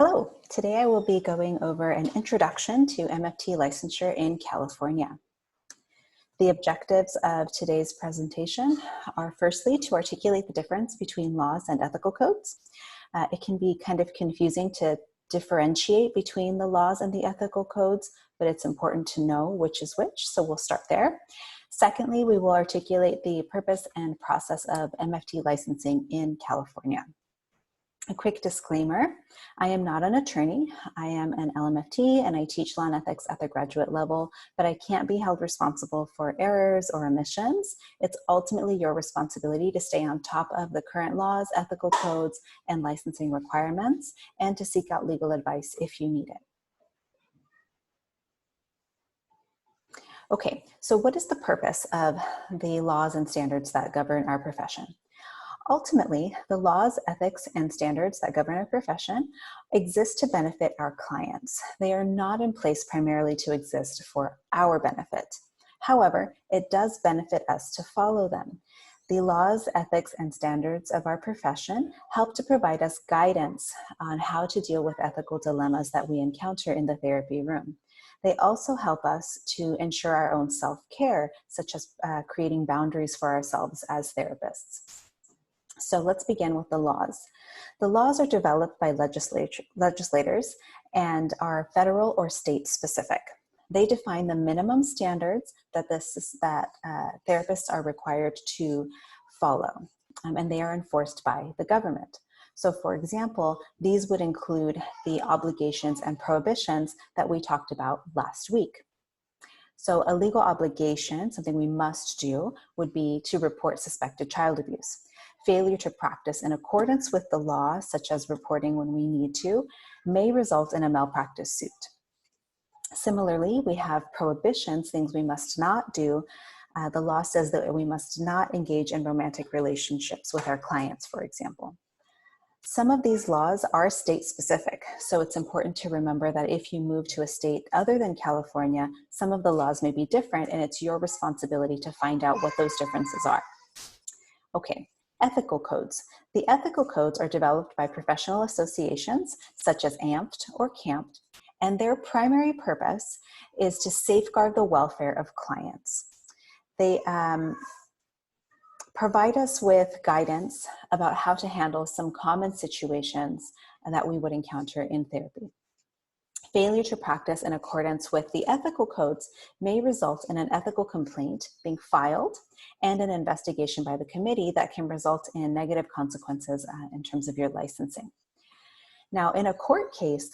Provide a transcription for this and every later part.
Hello, today I will be going over an introduction to MFT licensure in California. The objectives of today's presentation are firstly to articulate the difference between laws and ethical codes. It can be kind of confusing to differentiate between the laws and the ethical codes, but it's important to know which is which, so we'll start there. Secondly, we will articulate the purpose and process of MFT licensing in California. A quick disclaimer, I am not an attorney. I am an LMFT and I teach law and ethics at the graduate level, but I can't be held responsible for errors or omissions. It's ultimately your responsibility to stay on top of the current laws, ethical codes, and licensing requirements, and to seek out legal advice if you need it. Okay, so what is the purpose of the laws and standards that govern our profession? Ultimately, the laws, ethics, and standards that govern our profession exist to benefit our clients. They are not in place primarily to exist for our benefit. However, it does benefit us to follow them. The laws, ethics, and standards of our profession help to provide us guidance on how to deal with ethical dilemmas that we encounter in the therapy room. They also help us to ensure our own self-care, such as creating boundaries for ourselves as therapists. So let's begin with the laws. The laws are developed by legislators and are federal or state specific. They define the minimum standards that therapists are required to follow, and they are enforced by the government. So for example, these would include the obligations and prohibitions that we talked about last week. So a legal obligation, something we must do, would be to report suspected child abuse. Failure to practice in accordance with the law, such as reporting when we need to, may result in a malpractice suit. Similarly, we have prohibitions, things we must not do. The law says that we must not engage in romantic relationships with our clients, for example. Some of these laws are state specific, so it's important to remember that if you move to a state other than California, some of the laws may be different, and it's your responsibility to find out what those differences are. Okay. Ethical codes. The ethical codes are developed by professional associations such as AMPT or CAMPT, and their primary purpose is to safeguard the welfare of clients. They provide us with guidance about how to handle some common situations that we would encounter in therapy. Failure to practice in accordance with the ethical codes may result in an ethical complaint being filed and an investigation by the committee that can result in negative consequences in terms of your licensing. Now, in a court case,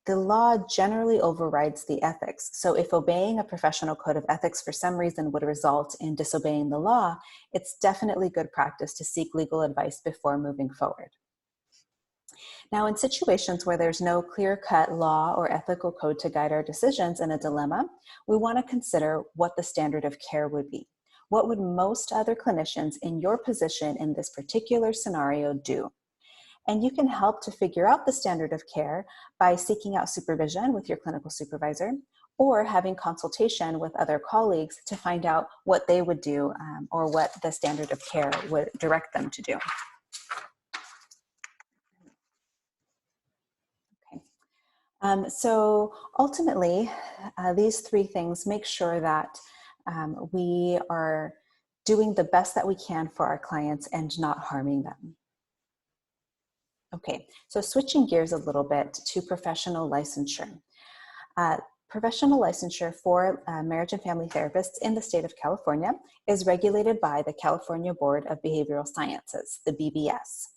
the law generally overrides the ethics. So if obeying a professional code of ethics for some reason would result in disobeying the law, it's definitely good practice to seek legal advice before moving forward. Now, in situations where there's no clear-cut law or ethical code to guide our decisions in a dilemma, we want to consider what the standard of care would be. What would most other clinicians in your position in this particular scenario do? And you can help to figure out the standard of care by seeking out supervision with your clinical supervisor or having consultation with other colleagues to find out what they would do or what the standard of care would direct them to do. So ultimately, these three things make sure that we are doing the best that we can for our clients and not harming them. Okay, so switching gears a little bit to professional licensure. Professional licensure for marriage and family therapists in the state of California is regulated by the California Board of Behavioral Sciences, the BBS.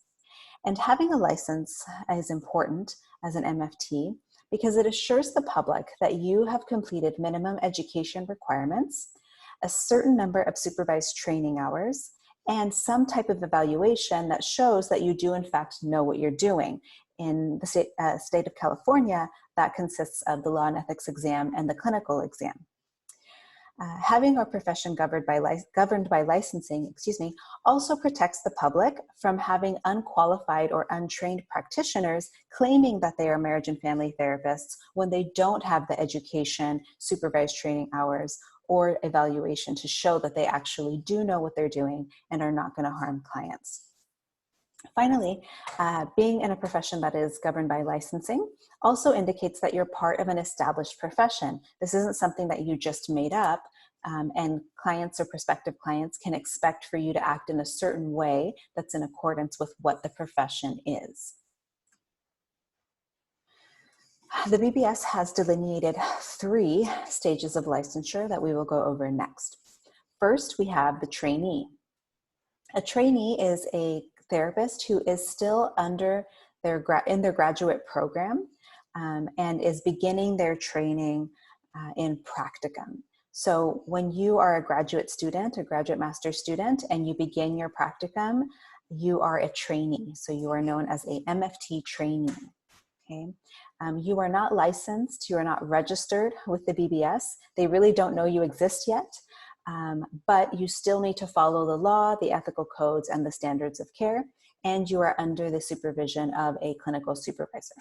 And having a license is important as an MFT because it assures the public that you have completed minimum education requirements, a certain number of supervised training hours, and some type of evaluation that shows that you do in fact know what you're doing. In the state of California, that consists of the law and ethics exam and the clinical exam. Having our profession governed by licensing, also protects the public from having unqualified or untrained practitioners claiming that they are marriage and family therapists when they don't have the education, supervised training hours, or evaluation to show that they actually do know what they're doing and are not going to harm clients. Finally, being in a profession that is governed by licensing also indicates that you're part of an established profession. This isn't something that you just made up, and clients or prospective clients can expect for you to act in a certain way that's in accordance with what the profession is. The BBS has delineated 3 stages of licensure that we will go over next. First, we have the trainee. A trainee is a therapist who is still under in their graduate program and is beginning their training in practicum. So when you are a graduate student, a graduate master's student, and you begin your practicum, you are a trainee. So you are known as a MFT trainee. Okay. You are not licensed, you are not registered with the BBS. They really don't know you exist yet. But you still need to follow the law, the ethical codes, and the standards of care, and you are under the supervision of a clinical supervisor.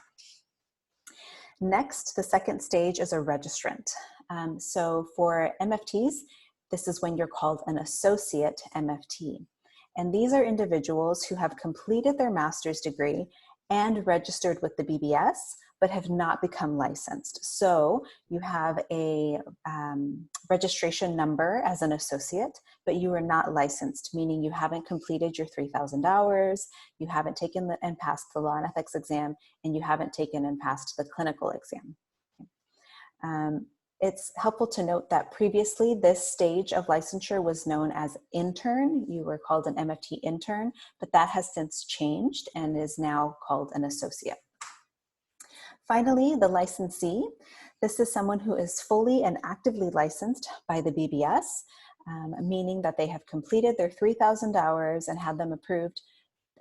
Next, the second stage is a registrant. So for MFTs, this is when you're called an associate MFT. And these are individuals who have completed their master's degree and registered with the BBS, but have not become licensed. So you have a registration number as an associate, but you are not licensed, meaning you haven't completed your 3,000 hours, you haven't taken and passed the law and ethics exam, and you haven't taken and passed the clinical exam. It's helpful to note that previously this stage of licensure was known as intern. You were called an MFT intern, but that has since changed and is now called an associate. Finally, the licensee. This is someone who is fully and actively licensed by the BBS, meaning that they have completed their 3,000 hours and had them approved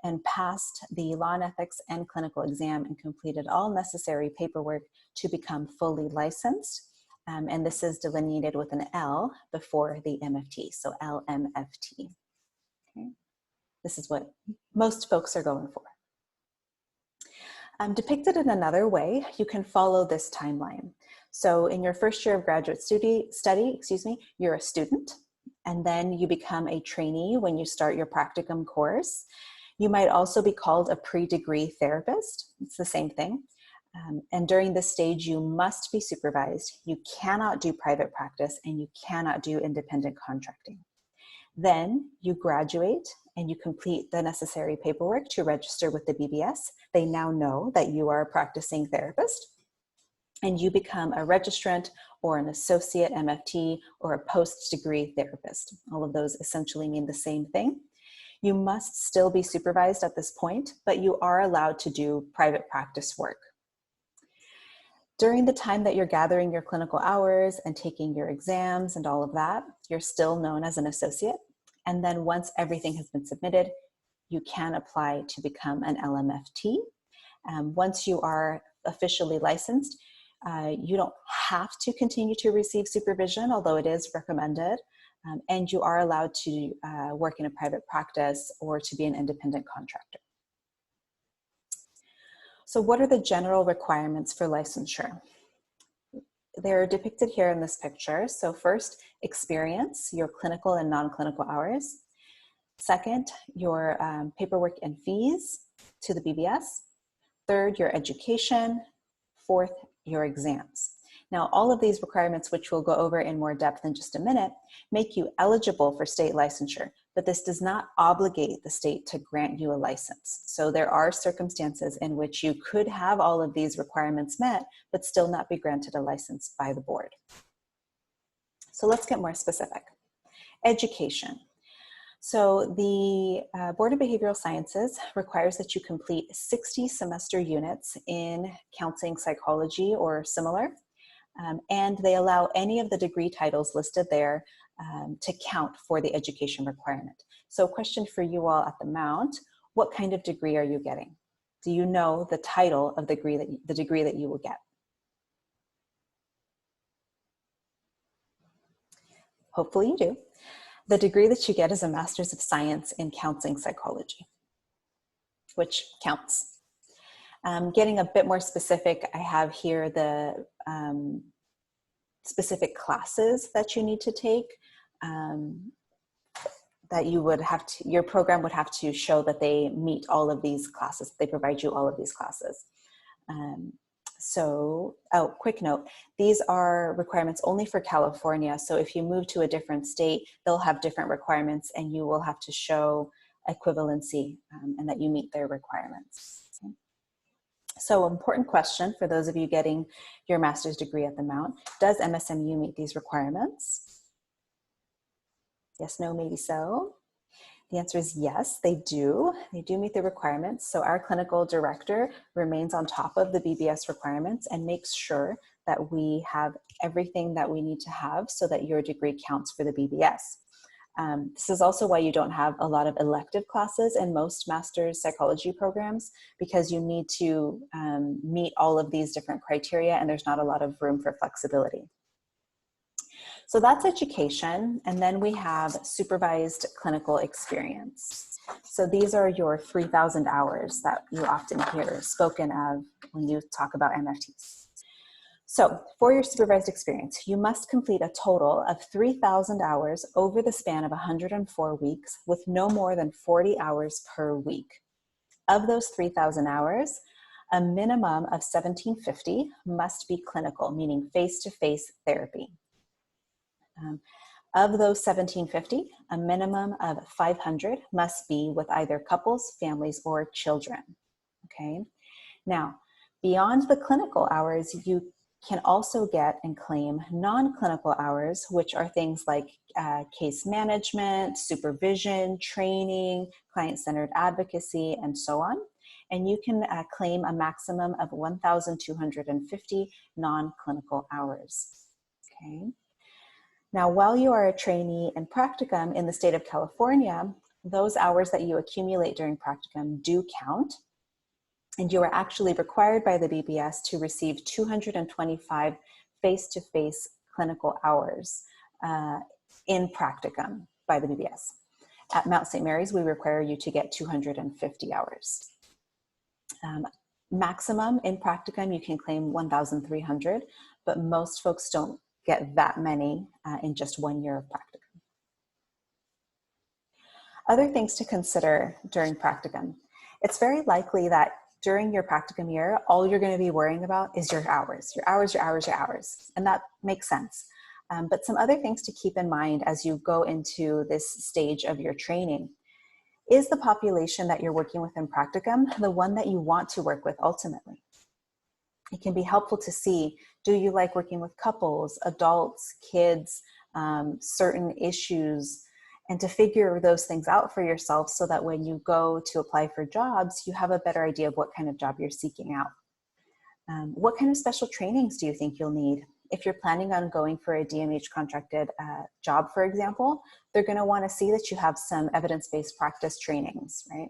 and passed the law and ethics and clinical exam and completed all necessary paperwork to become fully licensed. And this is delineated with an L before the MFT, so LMFT. Okay. This is what most folks are going for. Depicted in another way, you can follow this timeline. So in your first year of graduate study, you're a student, and then you become a trainee when you start your practicum course. You might also be called a pre-degree therapist. It's the same thing. And during this stage, you must be supervised. You cannot do private practice, and you cannot do independent contracting. Then you graduate and you complete the necessary paperwork to register with the BBS. They now know that you are a practicing therapist, and you become a registrant or an associate MFT or a post-degree therapist. All of those essentially mean the same thing. You must still be supervised at this point, but you are allowed to do private practice work. During the time that you're gathering your clinical hours and taking your exams and all of that, you're still known as an associate. And then once everything has been submitted, you can apply to become an LMFT. Once you are officially licensed, you don't have to continue to receive supervision, although it is recommended. And you are allowed to work in a private practice or to be an independent contractor. So what are the general requirements for licensure? They're depicted here in this picture. So first, experience, your clinical and non-clinical hours. Second, your paperwork and fees to the BBS. Third, your education. Fourth, your exams. Now, all of these requirements, which we'll go over in more depth in just a minute, make you eligible for state licensure, but this does not obligate the state to grant you a license. So there are circumstances in which you could have all of these requirements met, but still not be granted a license by the board. So let's get more specific. Education. So the Board of Behavioral Sciences requires that you complete 60 semester units in counseling psychology or similar. And they allow any of the degree titles listed there to count for the education requirement. So a question for you all at the Mount, what kind of degree are you getting? Do you know the title of the degree that you will get? Hopefully you do. The degree that you get is a Master's of Science in Counseling Psychology, which counts. Getting a bit more specific, I have here the specific classes that you need to take. that you would have to, your program would have to show that they meet all of these classes. They provide you all of these classes. Quick note, these are requirements only for California. So if you move to a different state, they'll have different requirements and you will have to show equivalency and that you meet their requirements. Okay. So important question for those of you getting your master's degree at the Mount, does MSMU meet these requirements? Yes, no, maybe so. The answer is yes, they do. They do meet the requirements. So our clinical director remains on top of the BBS requirements and makes sure that we have everything that we need to have so that your degree counts for the BBS. This is also why you don't have a lot of elective classes in most master's psychology programs, because you need to meet all of these different criteria and there's not a lot of room for flexibility. So that's education, and then we have supervised clinical experience. So these are your 3,000 hours that you often hear spoken of when you talk about MFTs. So for your supervised experience, you must complete a total of 3,000 hours over the span of 104 weeks with no more than 40 hours per week. Of those 3,000 hours, a minimum of 1,750 must be clinical, meaning face-to-face therapy. Of those 1,750, a minimum of 500 must be with either couples, families, or children, okay? Now, beyond the clinical hours, you can also get and claim non-clinical hours, which are things like case management, supervision, training, client-centered advocacy, and so on. And you can claim a maximum of 1,250 non-clinical hours, okay? Now, while you are a trainee in practicum in the state of California, those hours that you accumulate during practicum do count, and you are actually required by the BBS to receive 225 face-to-face clinical hours in practicum by the BBS. At Mount St. Mary's, we require you to get 250 hours. Maximum in practicum, you can claim 1,300, but most folks don't get that many in just 1 year of practicum. Other things to consider during practicum. It's very likely that during your practicum year, all you're going to be worrying about is your hours. And that makes sense. But some other things to keep in mind as you go into this stage of your training. Is the population that you're working with in practicum the one that you want to work with ultimately? It can be helpful to see, do you like working with couples, adults, kids, certain issues, and to figure those things out for yourself so that when you go to apply for jobs, you have a better idea of what kind of job you're seeking out. What kind of special trainings do you think you'll need? If you're planning on going for a DMH contracted job, for example, they're going to want to see that you have some evidence-based practice trainings, right?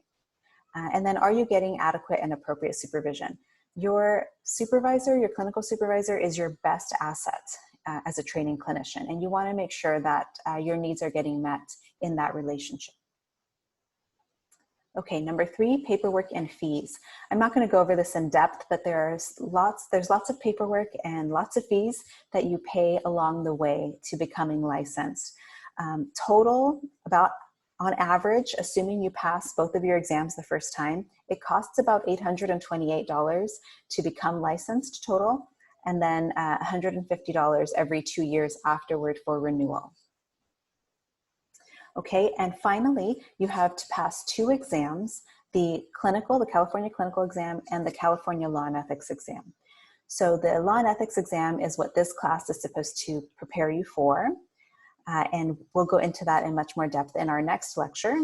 And then are you getting adequate and appropriate supervision? Your supervisor, your clinical supervisor, is your best asset as a training clinician, and you want to make sure that your needs are getting met in that relationship. Okay, number 3, paperwork and fees. I'm not going to go over this in depth, but there's lots of paperwork and lots of fees that you pay along the way to becoming licensed. Total, about on average, assuming you pass both of your exams the first time, it costs about $828 to become licensed total, and then $150 every 2 years afterward for renewal. Okay, and finally, you have to pass 2 exams, the California clinical exam and the California law and ethics exam. So the law and ethics exam is what this class is supposed to prepare you for. And we'll go into that in much more depth in our next lecture.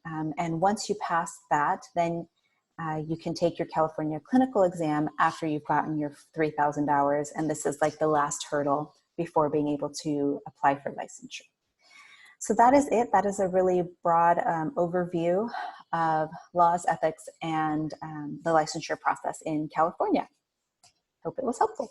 And once you pass that, then you can take your California clinical exam after you've gotten your 3,000 hours. And this is like the last hurdle before being able to apply for licensure. So that is it. That is a really broad overview of laws, ethics, and the licensure process in California. Hope it was helpful.